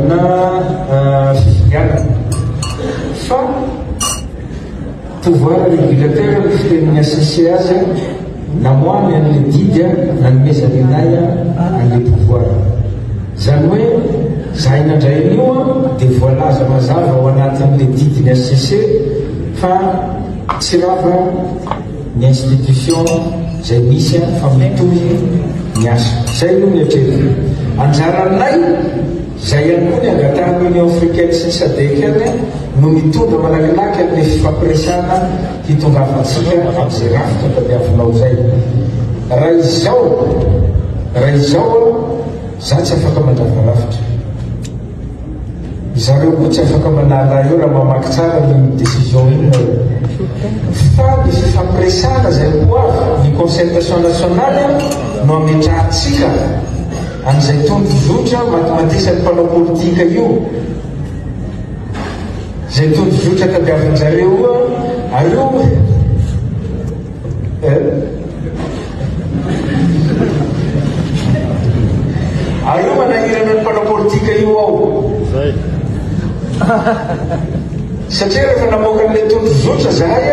fanaovana fifidianana fa pouvoir régulateur ny fitenin'ny associé azy namoany an'le didy nanomezanenay an'le pouvoir zany hoe zahay nandray an'io dia voalaza mazava ao anatin'le didiny associé fa tsy rava ny institution zay misy fa mitovy ny asa zay no mietrerina anjara aminay zay ihany koa ny angatahany union africaine sy ny sadek any no mitondra malakilaky amin'le fifampiresana hitongavantsika amin'izay rafitra tadiavinao zay raha izao za tsy afaka mandrava rafitra zareo koa tsy afaka manala eo raha mamaky tsara ny décision iny fa ny fifampiresana zay koa ny concertation nationale no ametrahantsika an'izay tondrozotra matematisany mpanao politika io zay tondrozotra tadiavin'zareo areo manahirana ny mpanao politika io ao satria rehefa namoaka an'le tondrozotra zahay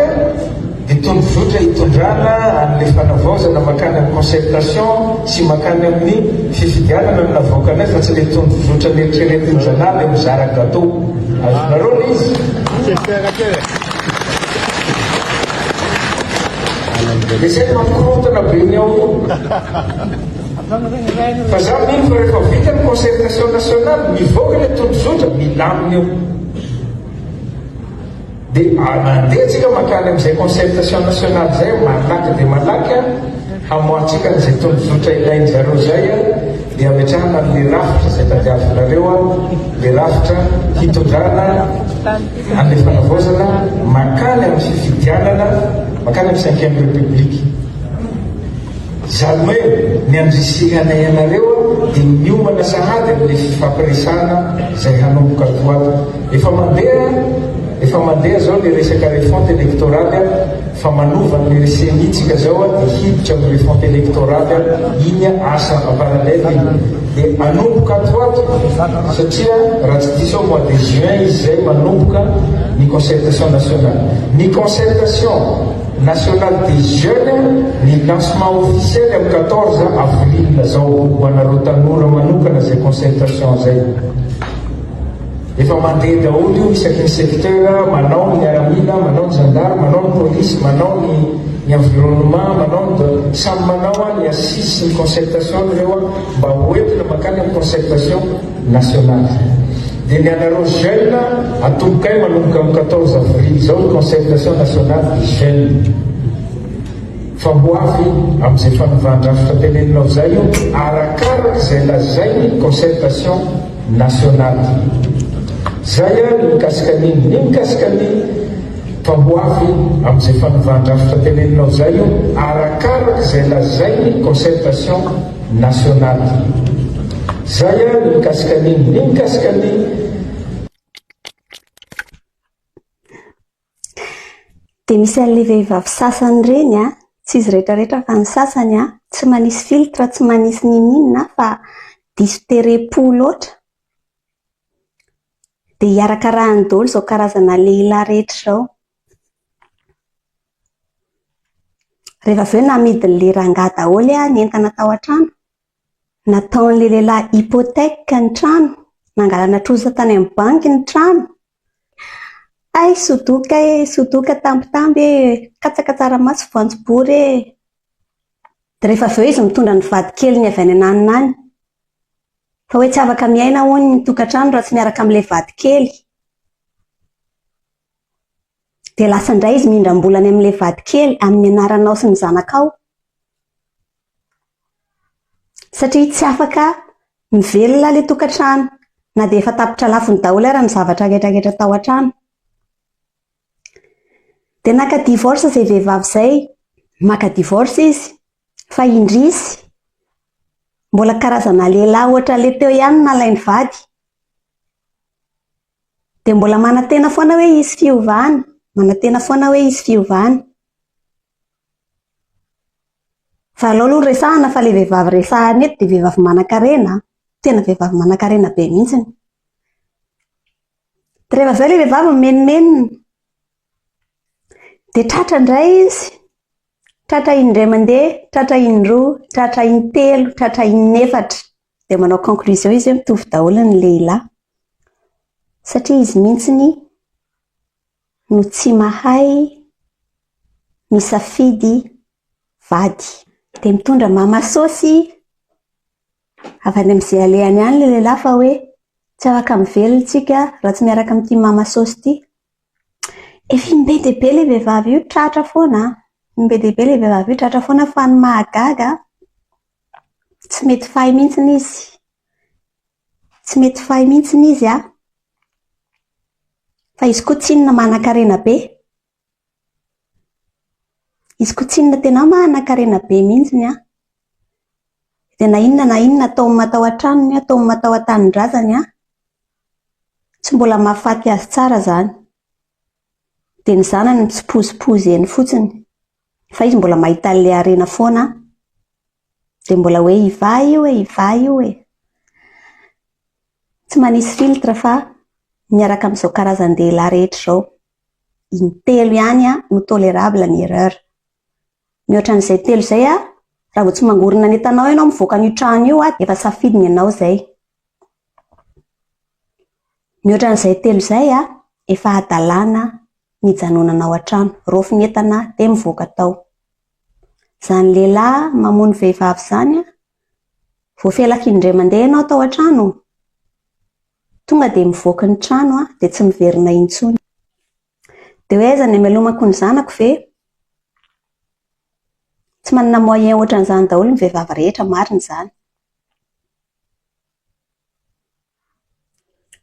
dia tondrozotra hitondrana an'le fanavaozana makany amin'ny concertation sy makany amin'ny fifidianana aminavoakanay fa tsy le tondrozotra neritreretiny zanaly mizara gâteau azonareo le izy dia zay mampikorotana be ny ao fa za mino fa rehefa vita ny concertation nationale mivoaka le tondrozotra milaminy eo dia andehtsika makany amin'izay concertation nationale zay malaky dia malaky hamoatsika n'izay tondrozotra ilainy zareo zay dia ametrahana amin'le rafitra zay tadiavinareo le rafitra hitondrana an'le fanavaozana makany amin'ny fifidianana makany amin'ny 5e république zany hoe ny andrisihanay anareo dia miomana sahady amin'le fifampiresana zay hanomboka toato efa mandeha zao le resaka refonte électorale fa manovan'ny resenitsika zao dia hiditra amin'ny refonte électorale iny asa aparalele dia anomboka toato satria raha tsy disao mois de juin izy zay manomboka ny concertation nationale ny concertation nationale des jeunes ny lancement officiel amin'ny 14 avril zao ho anareo tanora manokana zay concertation zay efa mandeha daholo io isaky ny secteur manao ny miaramila manao ny gendarme manao ny police manao ny environnement manao samy manao ny assise sy ny concertation reo mba hoentina makany amin'ny concertation nationale dia ny anareo jeune atombokay manomboka amin'ny 14 avril zao ny concertation nationale des jeunes fa hoavy amin'izay fanovandravitra teneninao zay io arakaraka zay lazay ny concertation nationale zay ny mikasikan'iny ny mikasikan'iny fa hoavy amin'izay fanovandravitra teneninao zay io arakaraka zay lazay ny concertation nationale zay ny mikasikan'iny ny mikasikan'iny. Dia misy an'le vehivavy sasany reny tsy izy rehetrarehetra fa ny sasany tsy manisy filtre tsy manisy ninina fa diso tere-po loatra dia hiarakarahany daholo zao karazana lehilahy rehetra zao rehefa avy eo namidin'le rangahy daholo nentana tao an-trano nataon'le lehilahy hypothèque ny trano nangalana trosa tany amin'ny banky ny trano ay sodoka tambitamby katsaka tsaramaso voanjobory dia rehefa avy eo izy mitondra ny vady kely ny avy any ananiny fa hoe tsy afaka miaina hono ny tokantrano raha tsy miaraka amin'ilay vady kely dia lasa indray izy mindram-bolany amin'ilay vady kely amin'ny anaranao sy ny zanakao satria tsy afaka mivelona ilay tokantrano na dia efa tapitra lafiny daholo ary amin'ny zavatra rehetrarehetra tao an-trano dia naka divorce izay vehivavy izay maka divorce izy fa indrisy mbola karazana lehilahy ohatra le teo ihany nalainy vady dia mbola manatena foana hoe izy fiovahana fa aleo aloha resahana fa le vehivavy resahana eto dia vehivavy manan-karena tena vehivavy manan-karena be mihitsiny rehefa zao ilay vehivavy menomenona dia tratra indray izy, tratra indray mandeha, tratra indroa, tratra intelo, tratra inefatra, dia manao conclusion izy hoe mitovy daholo ny lehilahy satria izy mihitsiny no tsy mahay misafidy vady. Dia mitondra mamasosy avy any amin'izay alehany any ilay lehilahy fa hoe tsy afaka mivelona tsika raha tsy miaraka amin'ity mamasosy ity. Efa be dia be ilay vehivavy io, tratra foana. Be dia be ilay vehivavy io, tratra foana fa ny mahagaga tsy mety fahy mihitsiny izy. Tsy mety fahy mihitsiny izy fa izy koa tsinona manan-karena be. Izy koa tsinona tena manan-karena be mihitsiny dia na inona ataony matao an-tranony, ataony matao an-tanindrazany tsy mbola mahafaty azy tsara izany. Dia ny zanany mitsipozipozy eny fotsiny fa izy mbola mahita an'ilay harena foana dia mbola hoe iva io e. Tsy manisy filtre fa miaraka amin'izao karazan-dehilahy rehetra izao, intelo ihany no tolérable ny erreur. Mihoatra an'izay telo izay raha vao tsy mangorona ny entanao ianao mivoaka an'io trano io dia efa safidiny ianao izay. Mihoatra an'izay telo izay efa adalàna ny hijanonanao an-trano, rofy ny entana dia mivoaka tao. Izany lehilahy mamono vehivavy izany voafelaky indray mandeha ianao tao an-trano, tonga dia mivoaka ny trano dia tsy miverina intsony. Dia hoe aiza ny hamelomako ny zanako ve? Tsy manana moyen ohatran'izany daholo ny vehivavy rehetra, marina izany.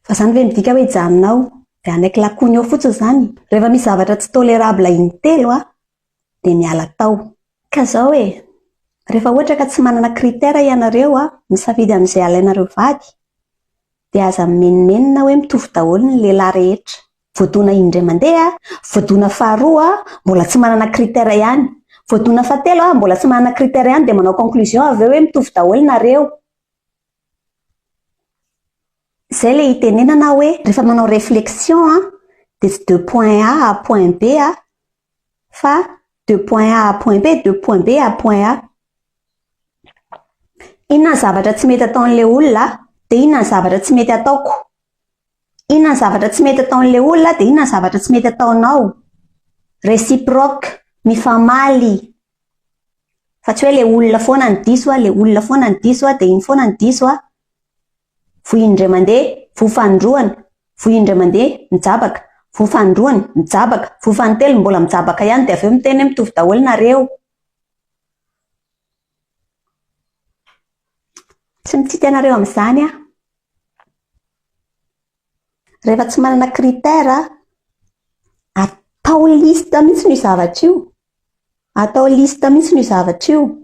Fa izany ve midika hoe hijanonao dia anaiky lakony eo fotsiny izany. Rehefa misy zavatra tsy tolérable intelo dia miala tao. Ka izao rehefa ohatra ka tsy manana critère ianareo misafidy amin'izay alainareo vady dia aza menomenona hoe mitovy daholo ny lehilahy rehetra. Voadona indray mandeha, voadona faharoa mbola tsy manana critère ihany, voadona fahatelo mbola tsy manana critère ihany dia manao conclusion avy eo hoe mitovy daholo nareo. Izay ilay itenenana hoe rehefa manao réflexion dia tsy 2 point A à point B fa 2 point A à point B, 2 point B à point A. Inona ny zavatra tsy mety ataon'ilay olona dia inona ny zavatra tsy mety ataoko. Inona ny zavatra tsy mety ataon'ilay olona dia inona ny zavatra tsy mety ataonao. Réciproque, mifamaly. Fa tsy hoe ilay olona foana ny diso, ilay olona foana ny diso dia iny foana ny diso voy indray mandeha, vofandroana, voy indray mandeha, mijabaka, vofandroana, mijabaka, vofantelo mbola mijabaka ihany dia avy eo miteny mitovy daholo nareo. Tsy mitsity anareo amin'izany rehefa tsy manana critère atao lista mihitsy ny zavatra io. Atao lista mihitsy ny zavatra io.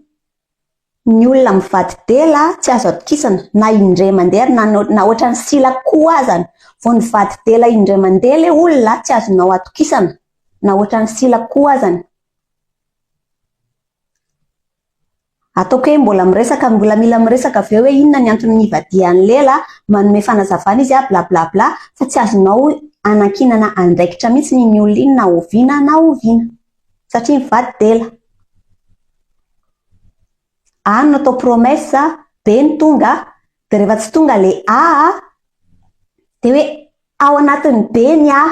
Ny olona mivady dela tsy azo atokisana na indray mandeha na ohatra ny sila koa azany. Vao nivady dela indray mandeha ilay olona tsy azonao atokisana na ohatra ny sila koa azany. Ataoko hoe mbola miresaka, mbola mila miresaka avy eo hoe inona ny antony nivadihan'ny lela, manome fanazavana izy bla bla bla, fa tsy azonao anankinana andraikitra mihitsy ny olona iny na oviana satria mivady dela. No atao promesse B ny tonga dia rehefa tsy tonga ilay A dia hoe ao anatin'ny B ny A,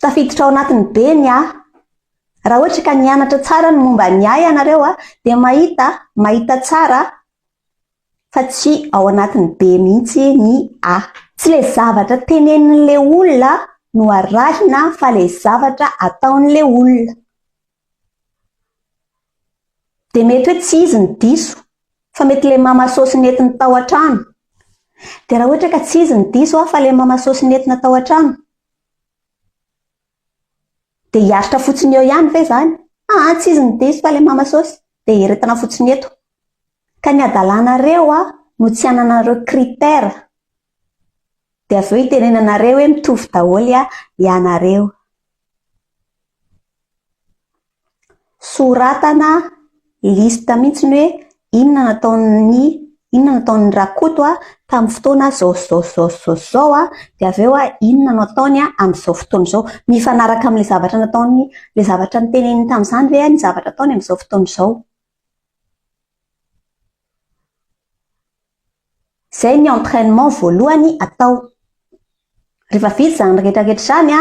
tafiditra ao anatin'ny B ny A. Raha ohatra ka nianatra tsara ny momba ny A ianareo dia mahita tsara fa tsy ao anatin'ny B mihitsy ny A. Tsy ilay zavatra tenenin'ilay olona no arahina fa ilay zavatra ataon'ilay olona. Dia mety hoe tsy izy ny diso fa mety ilay mamasosy nentina tao an-trano. Dia raha ohatra ka tsy izy ny diso fa ilay mamasosy nentina tao an-trano dia hiaritra fotsiny eo ihany ve izany? Tsy izy ny diso fa ilay mamasosy dia hiretina fotsiny eto. Ka ny adalanareo no tsy ananareo critère dia avy eo itenenanareo hoe mitovy daholo ianareo. Soratana lista mihitsy ny hoe inona nataon'ny inona nataon'ny rakoto tamin'ny fotoana zao dia avy eo inona no ataony amin'izao fotoana izao, mifanaraka amin'ilay zavatra nataony, ilay zavatra niteneniny tamin'izany ve ny zavatra ataony amin'izao fotoana izao. Izay ny entraînement voalohany atao. Rehefa vita izany rehetrarehetra izany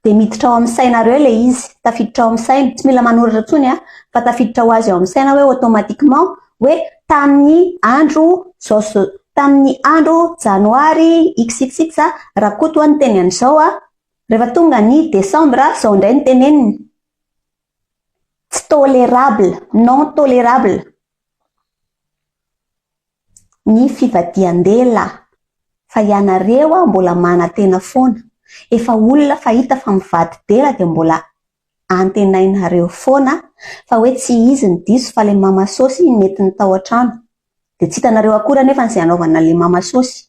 dia miditra ao amin'ny sainareo ilay izy, tafiditra ao amin'ny saina, tsy mila manoratra intsony fa tafiditra ho azy ao amin'ny saina hoe automatiquement hoe tamin'ny andro janoary xxx rakoto ny teny an'izao rehefa tonga ny desambra izao indray ny teneniny. Tsy tolérable, non tolérable ny fivadian-dela fa ianareo mbola manantena foana, efa olona fahita fa mivady dela dia mbola antenainareo foana fa hoe tsy izy ny diso fa ilay mamasosy mety ny tao an-trano, dia tsy hitanareo akory anefa izay anaovana ilay mamasosy,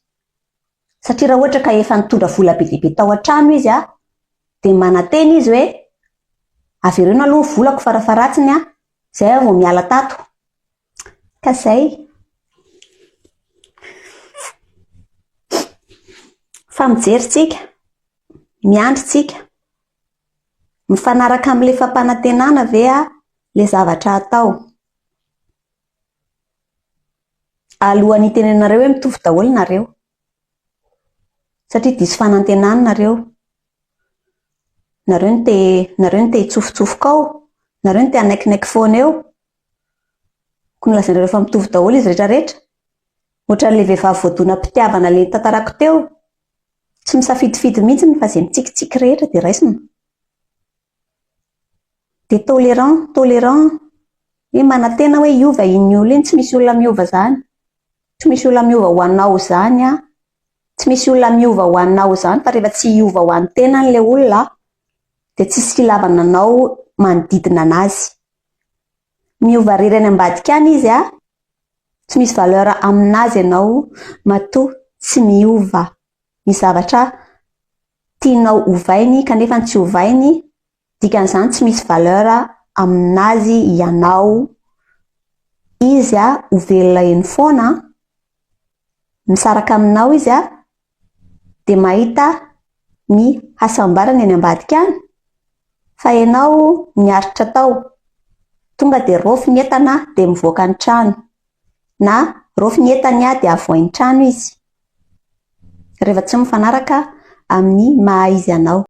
satria raha ohatra ka efa nitondra vola be dia be tao an-trano izy dia manantena izy hoe avereno aloha volako farafaratsiny izay vao miala tato. Ka izay fa mijeritsika, miandritsika, mifanaraka amin'ilay fampanantenana ve ilay zavatra atao. Alohan'ny tenenareo hoe mitovy daholo nareo, satria diso fanantenana nareo ny te hitsofotsofika ao, nareo ny te hanaikinaiky foana eo, ko nolazainareo fa mitovy daholo izy rehetrarehetra. Ohatran'ilay vehivavy voadona-pitiavana ilay tantarako teo, tsy misafidifidy mihitsy fa izay mitsikitsiky rehetra dia raisina. Dia tolérant hoe manantena hoe iova iny olona iny, tsy misy olona miova izany, tsy misy olona miova ho anao izany tsy misy olona miova ho anao izany, fa rehefa tsy hiova ho an'ny tenan'ilay olona dia tsisy filavana anao manodidina anazy. Miova rery any ambadika any izy tsy misy valeur aminazy ianao matoa tsy miova. Ny zavatra tianao ovainy kanefa tsy ovainy, dikan'izany tsy misy valeur aminazy ianao. Izy ho velona eny foana, misaraka aminao izy dia mahita ny hasambarany any ambadika any, fa ianao miaritra tao, tonga dia rofy ny entana dia mivoaka ny trano, na rofy ny entany dia avoain'ny trano izy rehefa tsy mifanaraka amin'ny maha izy anao.